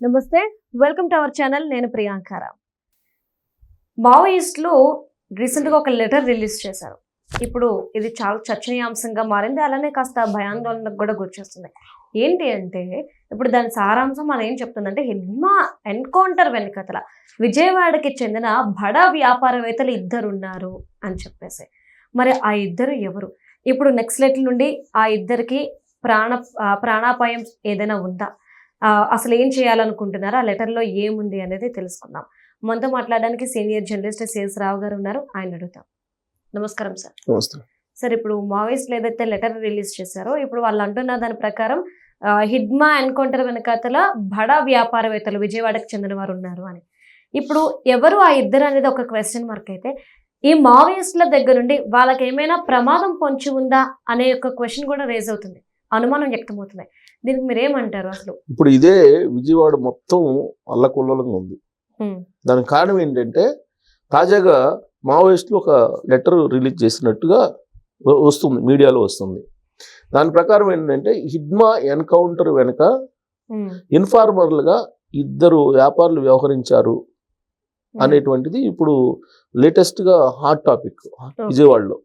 నమస్తే, welcome to our channel. నేను ప్రియాంకారా. మావోయిస్టులు రీసెంట్గా ఒక లెటర్ రిలీజ్ చేశారు. ఇప్పుడు ఇది చాలా చర్చనీయాంశంగా మారింది, అలానే కాస్త భయాందోళనకు కూడా గురిచేస్తుంది. ఏంటి అంటే ఇప్పుడు దాని సారాంశం మనం ఏం చెప్తుందంటే, హిడ్మా ఎన్కౌంటర్ వెనుకతల విజయవాడకి చెందిన బడా వ్యాపారవేత్తలు ఇద్దరున్నారు అని చెప్పేసి. మరి ఆ ఇద్దరు ఎవరు? ఇప్పుడు నెక్స్లెట్ల నుండి ఆ ఇద్దరికి ప్రాణాపాయం ఏదైనా ఉందా? అసలు ఏం చేయాలనుకుంటున్నారో, ఆ లెటర్లో ఏముంది అనేది తెలుసుకుందాం. మనతో మాట్లాడడానికి సీనియర్ జర్నలిస్ట్ సిఎస్ రావు గారు ఉన్నారు, ఆయన అడుగుతాం. నమస్కారం సార్. నమస్తే సార్, ఇప్పుడు మావోయిస్టులు ఏదైతే లెటర్ రిలీజ్ చేశారో, ఇప్పుడు వాళ్ళు అంటున్న దాని ప్రకారం హిడ్మా ఎన్కౌంటర్ వెనకాతల బడా వ్యాపారవేత్తలు విజయవాడకు చెందిన వారు ఉన్నారు అని. ఇప్పుడు ఎవరు ఆ ఇద్దరు అనేది ఒక క్వశ్చన్ మార్క్ అయితే, ఈ మావోయిస్టుల దగ్గర నుండి వాళ్ళకి ఏమైనా ప్రమాదం పొంచి ఉందా అనే ఒక క్వశ్చన్ కూడా రేజ్ అవుతుంది, అనుమానం వ్యక్తమవుతుంది. దీనికి మీరేమంటారు అసలు? ఇప్పుడు ఇదే విజయవాడ మొత్తం అల్లకొల్లంగా ఉంది. దానికి కారణం ఏంటంటే, తాజాగా మావోయిస్టులు ఒక లెటర్ రిలీజ్ చేసినట్టుగా వస్తుంది, మీడియాలో వస్తుంది. దాని ప్రకారం ఏంటంటే, హిడ్మా ఎన్కౌంటర్ వెనుక ఇన్ఫార్మర్లుగా ఇద్దరు వ్యాపారులు వ్యవహరించారు అనేటువంటిది ఇప్పుడు లేటెస్ట్గా హాట్ టాపిక్ విజయవాడలో.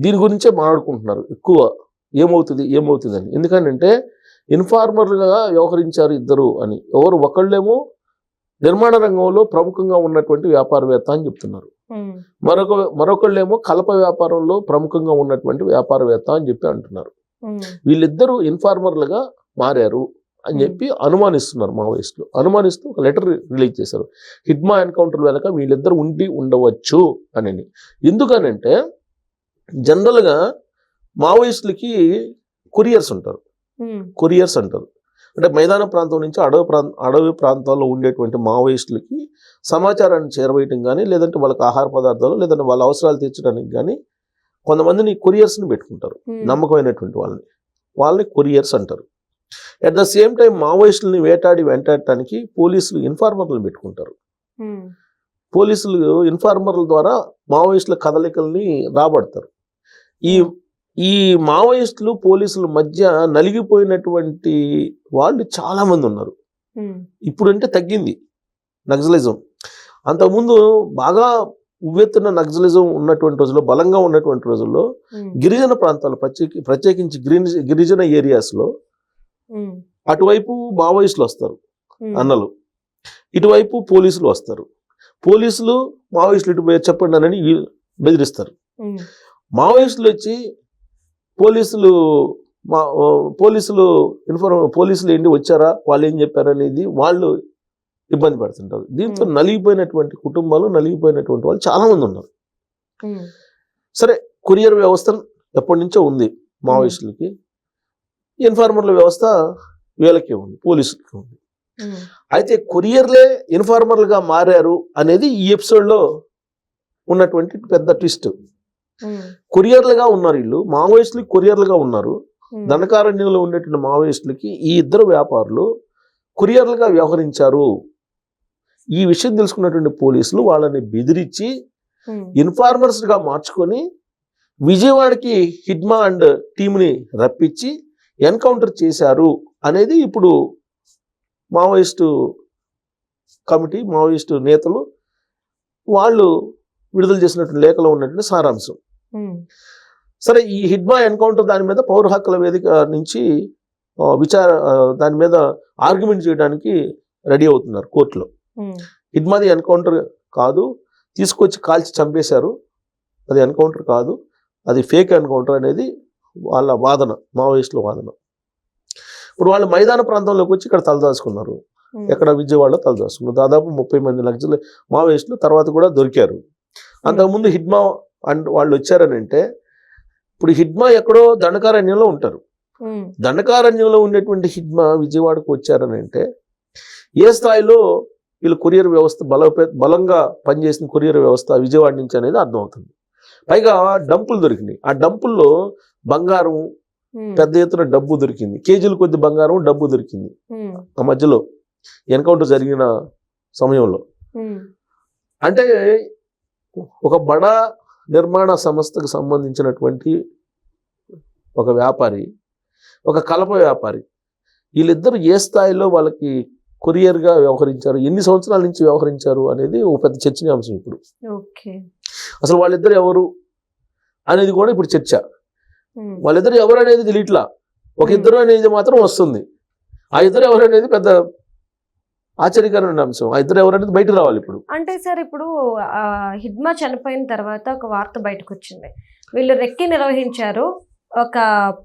దీని గురించే మాట్లాడుకుంటున్నారు ఎక్కువ, ఏమవుతుంది అని. ఎందుకంటే ఇన్ఫార్మర్లుగా వ్యవహరించారు ఇద్దరు అని. ఎవరు? ఒకళ్ళేమో నిర్మాణ రంగంలో ప్రముఖంగా ఉన్నటువంటి వ్యాపారవేత్త అని చెప్తున్నారు, మరొకళ్ళేమో కలప వ్యాపారంలో ప్రముఖంగా ఉన్నటువంటి వ్యాపారవేత్త అని చెప్పి అంటున్నారు. వీళ్ళిద్దరూ ఇన్ఫార్మర్లుగా మారారు అని చెప్పి అనుమానిస్తున్నారు మావోయిస్టులు. అనుమానిస్తూ ఒక లెటర్ రిలీజ్ చేశారు, హిడ్మా ఎన్కౌంటర్ వెనక వీళ్ళిద్దరు ఉండవచ్చు అని. ఎందుకనంటే జనరల్గా మావోయిస్టులకి కొరియర్స్ అంటారు. అంటే మైదాన ప్రాంతం నుంచి అడవి ప్రాంతాల్లో ఉండేటువంటి మావోయిస్టులకి సమాచారాన్ని చేరవేయటం కానీ, లేదంటే వాళ్ళకి ఆహార పదార్థాలు, లేదంటే వాళ్ళ అవసరాలు తీర్చడానికి కానీ కొంతమందిని కొరియర్స్ని పెట్టుకుంటారు, నమ్మకమైనటువంటి వాళ్ళని కొరియర్స్ అంటారు. అట్ ద సేమ్ టైం మావోయిస్టులని వెంటాడటానికి పోలీసులు ఇన్ఫార్మర్లను పెట్టుకుంటారు. పోలీసులు ఇన్ఫార్మర్ల ద్వారా మావోయిస్టుల కదలికల్ని రాబడతారు. ఈ మావోయిస్టులు పోలీసుల మధ్య నలిగిపోయినటువంటి వాళ్ళు చాలా మంది ఉన్నారు. ఇప్పుడంటే తగ్గింది నక్సలిజం. అంతకుముందు బాగా ఉవ్వెత్తున నక్సలిజం ఉన్నటువంటి రోజుల్లో, బలంగా ఉన్నటువంటి రోజుల్లో గిరిజన ప్రాంతాలు, ప్రత్యేకించి గిరిజన ఏరియాస్లో అటువైపు మావోయిస్టులు వస్తారు అన్నలు, ఇటువైపు పోలీసులు వస్తారు. పోలీసులు మావోయిస్టులు ఇటు చెప్పండి అని బెదిరిస్తారు. మావోయిస్టులు వచ్చి పోలీసులు ఏంటి వచ్చారా, వాళ్ళు ఏం చెప్పారనేది వాళ్ళు ఇబ్బంది పడుతుంటారు. దీంతో నలిగిపోయినటువంటి కుటుంబాలు, నలిగిపోయినటువంటి వాళ్ళు చాలా మంది ఉన్నారు. సరే, కొరియర్ వ్యవస్థ ఎప్పటి నుంచో ఉంది మావోయిస్టులకి, ఇన్ఫార్మర్ల వ్యవస్థ వీళ్ళకి ఉంది, పోలీసులకి ఉంది. అయితే కొరియర్లే ఇన్ఫార్మర్లుగా మారారు అనేది ఈ ఎపిసోడ్లో ఉన్నటువంటి పెద్ద ట్విస్ట్. కొరియర్లుగా ఉన్నారు వీళ్ళు, మావోయిస్టులకి కొరియర్లుగా ఉన్నారు. దండకారణ్యంలో ఉండేటువంటి మావోయిస్టులకి ఈ ఇద్దరు వ్యాపారులు కొరియర్లుగా వ్యవహరించారు. ఈ విషయం తెలుసుకున్నటువంటి పోలీసులు వాళ్ళని బెదిరించి ఇన్ఫార్మర్స్గా మార్చుకొని విజయవాడకి హిడ్మా అండ్ టీంని రప్పించి ఎన్కౌంటర్ చేశారు అనేది ఇప్పుడు మావోయిస్టు కమిటీ, మావోయిస్టు నేతలు వాళ్ళు విడుదల చేసినటువంటి లేఖలో ఉన్నటువంటి సారాంశం. సరే, ఈ హిడ్మా ఎన్కౌంటర్ దాని మీద పౌర హక్కుల వేదిక నుంచి దాని మీద ఆర్గ్యుమెంట్ చేయడానికి రెడీ అవుతున్నారు కోర్టులో. హిడ్మాది ఎన్కౌంటర్ కాదు, తీసుకొచ్చి కాల్చి చంపేశారు, అది ఎన్కౌంటర్ కాదు, అది ఫేక్ ఎన్కౌంటర్ అనేది వాళ్ళ వాదన, మావోయిస్టుల వాదన. ఇప్పుడు వాళ్ళు మైదాన ప్రాంతంలోకి వచ్చి ఇక్కడ తలదాచుకున్నారు. ఎక్కడ? విజయవాడలో తలదాచుకున్నారు. దాదాపు 30 మంది నక్సల్ మావోయిస్టులు తర్వాత కూడా దొరికారు. అంతకుముందు హిడ్మా అండ్ వాళ్ళు వచ్చారని అంటే, ఇప్పుడు హిడ్మా ఎక్కడో దండకారణ్యంలో ఉంటారు. దండకారణ్యంలో ఉండేటువంటి హిడ్మా విజయవాడకు వచ్చారని అంటే ఏ స్థాయిలో వీళ్ళు కొరియర్ వ్యవస్థ బలంగా పనిచేసిన కొరియర్ వ్యవస్థ విజయవాడ నుంచి అనేది అర్థమవుతుంది. పైగా డంపులు దొరికినాయి. ఆ డంపుల్లో బంగారం, పెద్ద ఎత్తున డబ్బు దొరికింది, కేజీల కొద్ది బంగారం, డబ్బు దొరికింది ఆ మధ్యలో ఎన్కౌంటర్ జరిగిన సమయంలో. అంటే ఒక బడా నిర్మాణ సంస్థకు సంబంధించినటువంటి ఒక వ్యాపారి, ఒక కలప వ్యాపారి, వీళ్ళిద్దరు ఏ స్థాయిలో వాళ్ళకి కొరియర్గా వ్యవహరించారు, ఎన్ని సంవత్సరాల నుంచి వ్యవహరించారు అనేది ఒక పెద్ద చర్చనీయాంశం ఇప్పుడు. ఓకే. అసలు వాళ్ళిద్దరు ఎవరు అనేది కూడా ఇప్పుడు చర్చ. వాళ్ళిద్దరు ఎవరు అనేది తెలియట్లా, ఒక ఇద్దరు అనేది మాత్రం వస్తుంది. ఆ ఇద్దరు ఎవరు అనేది పెద్ద ఆశ్చర్యకరమైన అంశం. ఆ ఇద్దరు ఎవరు అనేది బయటకు రావాలి ఇప్పుడు. అంటే సార్ ఇప్పుడు హిడ్మా చనిపోయిన తర్వాత ఒక వార్త బయటకు వచ్చింది, వీళ్ళు రెక్కి నిర్వహించారు, ఒక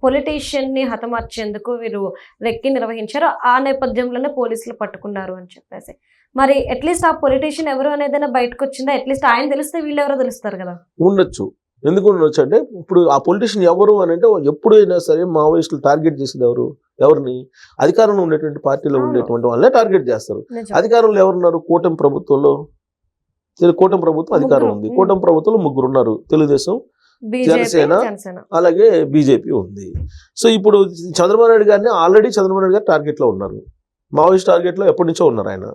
పొలిటీషియన్ ని హతమార్చేందుకు వీరు రెక్కి నిర్వహించారు, ఆ నేపథ్యంలోనే పోలీసులు పట్టుకున్నారు అని చెప్పేసి. మరి అట్లీస్ట్ ఆ పొలిటీషియన్ ఎవరు అనేదైనా బయటకు వచ్చిందా? అట్లీస్ట్ ఆయన తెలిస్తే వీళ్ళు ఎవరో తెలుస్తారు కదా. ఉండొచ్చు. ఎందుకు ఉండొచ్చు అంటే ఇప్పుడు ఆ పొలిటీషియన్ ఎవరు అని అంటే ఎప్పుడైనా సరే మావోయిస్టులు టార్గెట్ చేసేది ఎవరిని? అధికారంలో ఉండేటువంటి పార్టీలో ఉండేటువంటి వాళ్ళనే టార్గెట్ చేస్తారు. అధికారంలో ఎవరున్నారు? కూటమి ప్రభుత్వం అధికారం ఉంది. కూటమి ప్రభుత్వంలో 3 ఉన్నారు, తెలుగుదేశం, జనసేన, అలాగే బీజేపీ ఉంది. సో ఇప్పుడు చంద్రబాబు నాయుడు గారిని ఆల్రెడీ చంద్రబాబు నాయుడు గారు టార్గెట్ లో ఉన్నారు, మావోయిస్ట్ టార్గెట్ లో ఎప్పటి నుంచో ఉన్నారు ఆయన.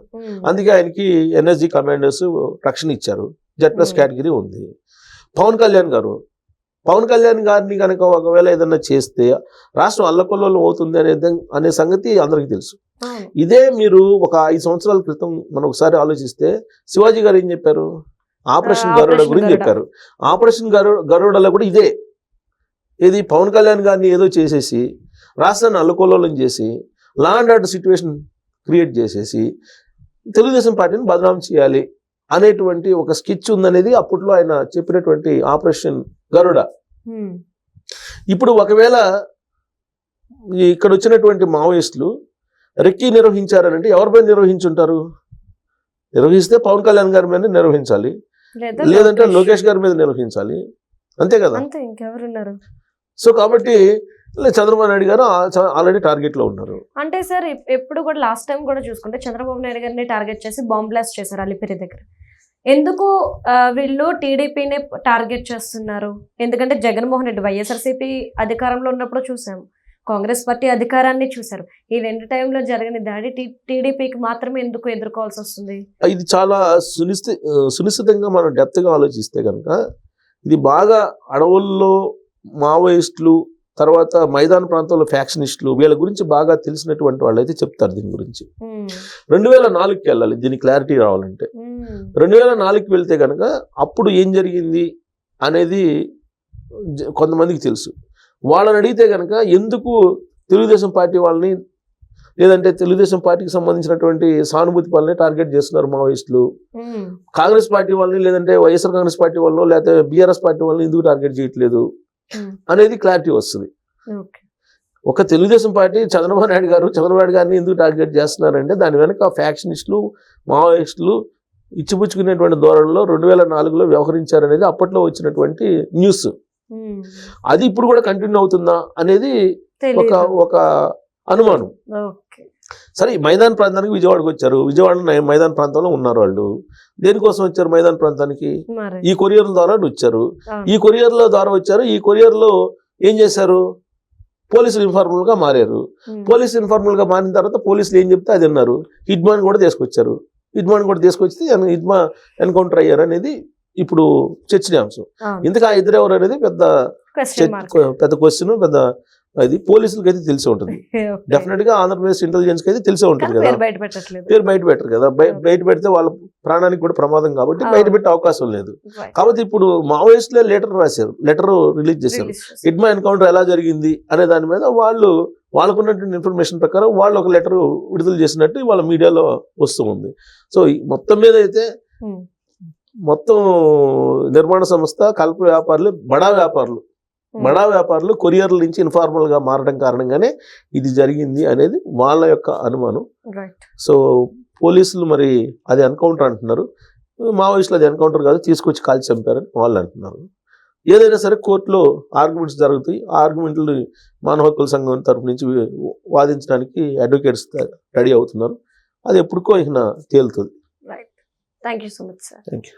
అందుకే ఆయనకి ఎన్ఎస్జీ కమాండర్స్ రక్షణ ఇచ్చారు, Z+ కేటగిరీ ఉంది. పవన్ కళ్యాణ్ గారిని కనుక ఒకవేళ ఏదన్నా చేస్తే రాష్ట్రం అల్లకొల్లోలం అవుతుంది అనే సంగతి అందరికీ తెలుసు. ఇదే మీరు ఒక 5 సంవత్సరాల క్రితం మనం ఒకసారి ఆలోచిస్తే శివాజీ గారు ఏం చెప్పారు? ఆపరేషన్ గరుడ గురించి చెప్పారు. ఆపరేషన్ గరుడలో కూడా ఇదే, ఇది పవన్ కళ్యాణ్ గారిని ఏదో చేసేసి రాష్ట్రాన్ని అల్లకొల్లోలం చేసి law and order situation create చేసేసి తెలుగుదేశం పార్టీని బదనాం చేయాలి అనేటువంటి ఒక స్కెచ్ ఉందనేది అప్పట్లో ఆయన చెప్పినటువంటి ఆపరేషన్ గరుడ. ఇప్పుడు ఒకవేళ ఇక్కడ వచ్చినటువంటి మావోయిస్టులు రెక్కి నిర్వహించారనంటే ఎవరిపై నిర్వహించుంటారు? నిర్వహిస్తే పవన్ కళ్యాణ్ గారి మీద నిర్వహించాలి, లేదంటే లోకేష్ గారి మీద నిర్వహించాలి, అంతే కదా. సో కాబట్టి చంద్రబాబు నాయుడు గారు ఆల్రెడీ టార్గెట్ లో ఉన్నారు. అంటే సార్ ఎప్పుడు కూడా లాస్ట్ టైం కూడా చూసుకుంటే చంద్రబాబు నాయుడు గారిని టార్గెట్ చేసి బాంబ్ బ్లాస్ట్ చేశారు అలిపిరి దగ్గర. ఎందుకు వీళ్ళు టీడీపీని టార్గెట్ చేస్తున్నారు? ఎందుకంటే జగన్మోహన్ రెడ్డి వైఎస్ఆర్సీపీ అధికారంలో ఉన్నప్పుడు చూసాము, కాంగ్రెస్ పార్టీ అధికారాన్ని చూశారు. ఈ 2 టైంలో జరిగిన దాడి టీడీపీకి మాత్రమే ఎందుకు ఎదుర్కోవాల్సి వస్తుంది? ఇది చాలా సునిశ్చితంగా మనం డెప్త్ గా ఆలోచిస్తే కనుక ఇది బాగా అడవుల్లో మావోయిస్టులు, తర్వాత మైదాన ప్రాంతంలో ఫ్యాక్షనిస్టులు, వీళ్ళ గురించి బాగా తెలిసినటువంటి వాళ్ళు అయితే చెప్తారు దీని గురించి. 2004కి వెళ్ళాలి దీని క్లారిటీ రావాలంటే. 2004కి వెళ్తే కనుక అప్పుడు ఏం జరిగింది అనేది కొంతమందికి తెలుసు. వాళ్ళని అడిగితే కనుక ఎందుకు తెలుగుదేశం పార్టీ వాళ్ళని, లేదంటే తెలుగుదేశం పార్టీకి సంబంధించినటువంటి సానుభూతి వాళ్ళని టార్గెట్ చేస్తున్నారు మావోయిస్టులు, కాంగ్రెస్ పార్టీ వాళ్ళని, లేదంటే వైఎస్ఆర్ కాంగ్రెస్ పార్టీ వాళ్ళని, లేకపోతే బీఆర్ఎస్ పార్టీ వాళ్ళని ఎందుకు టార్గెట్ చేయట్లేదు అనేది క్లారిటీ వస్తుంది. ఒక తెలుగుదేశం పార్టీ చంద్రబాబు నాయుడు గారిని ఎందుకు టార్గెట్ చేస్తున్నారంటే దాని వెనక ఫ్యాక్షనిస్టులు, మావోయిస్టులు ఇచ్చిపుచ్చుకునేటువంటి ధోరణిలో 2004లో వ్యవహరించారనేది అప్పట్లో వచ్చినటువంటి న్యూస్. అది ఇప్పుడు కూడా కంటిన్యూ అవుతుందా అనేది ఒక అనుమానం. సరే, మైదాన ప్రాంతానికి విజయవాడకు వచ్చారు, విజయవాడలో మైదాన ప్రాంతంలో ఉన్నారు వాళ్ళు. దేనికోసం వచ్చారు మైదాన ప్రాంతానికి? ఈ కొరియర్ల ద్వారా వచ్చారు. ఈ కొరియర్ల ద్వారా వచ్చారు. ఈ కొరియర్లో ఏం చేశారు? పోలీసులు ఇన్ఫార్మల్ గా మారారు. పోలీసు ఇన్ఫార్మల్ గా మారిన తర్వాత పోలీసులు ఏం చెప్తే అది అన్నారు. హిడ్మాన్ కూడా తీసుకొచ్చారు. తీసుకొచ్చి హిడ్మా ఎన్కౌంటర్ అయ్యారు అనేది ఇప్పుడు చర్చనీయాంశం. ఎందుకు ఆ ఇద్దరు ఎవరు అనేది పెద్ద క్వశ్చన్, పెద్ద అది పోలీసులకి అయితే తెలిసే ఉంటుంది. డెఫినెట్ గా ఆంధ్రప్రదేశ్ ఇంటెలిజెన్స్ కి అయితే తెలిసే ఉంటుంది కదా. పేరు బయట పెట్టరు కదా, బయట పెడితే వాళ్ళ ప్రాణానికి కూడా ప్రమాదం కాబట్టి బయట పెట్టే అవకాశం లేదు. కాబట్టి ఇప్పుడు మావోయిస్టులే లెటర్ రిలీజ్ చేశారు. హిడ్మా ఎన్కౌంటర్ ఎలా జరిగింది అనే దాని మీద వాళ్ళకున్నటువంటి ఇన్ఫర్మేషన్ ప్రకారం వాళ్ళు ఒక లెటర్ విడుదల చేసినట్టు వాళ్ళ మీడియాలో వస్తూ ఉంది. సో మొత్తం మీద అయితే మొత్తం నిర్మాణ సంస్థ, కల్ప వ్యాపారులు, బడా వ్యాపారులు కొరియర్ల నుంచి ఇన్ఫార్మల్ గా మారడం కారణంగానే ఇది జరిగింది అనేది వాళ్ళ యొక్క అనుమానం. సో పోలీసులు మరి అది ఎన్కౌంటర్ అంటున్నారు, మావోయిస్టులు అది ఎన్కౌంటర్ కాదు తీసుకొచ్చి కాల్చి చంపారని వాళ్ళు అంటున్నారు. ఏదైనా సరే కోర్టులో ఆర్గ్యుమెంట్స్ జరుగుతాయి. ఆ ఆర్గ్యుమెంట్లు మానవ హక్కుల సంఘం తరపు నుంచి వాదించడానికి అడ్వకేట్స్ రెడీ అవుతున్నారు. అది ఎప్పటికో ఇక తేలుతుంది. Thank you so much sir. Thank you.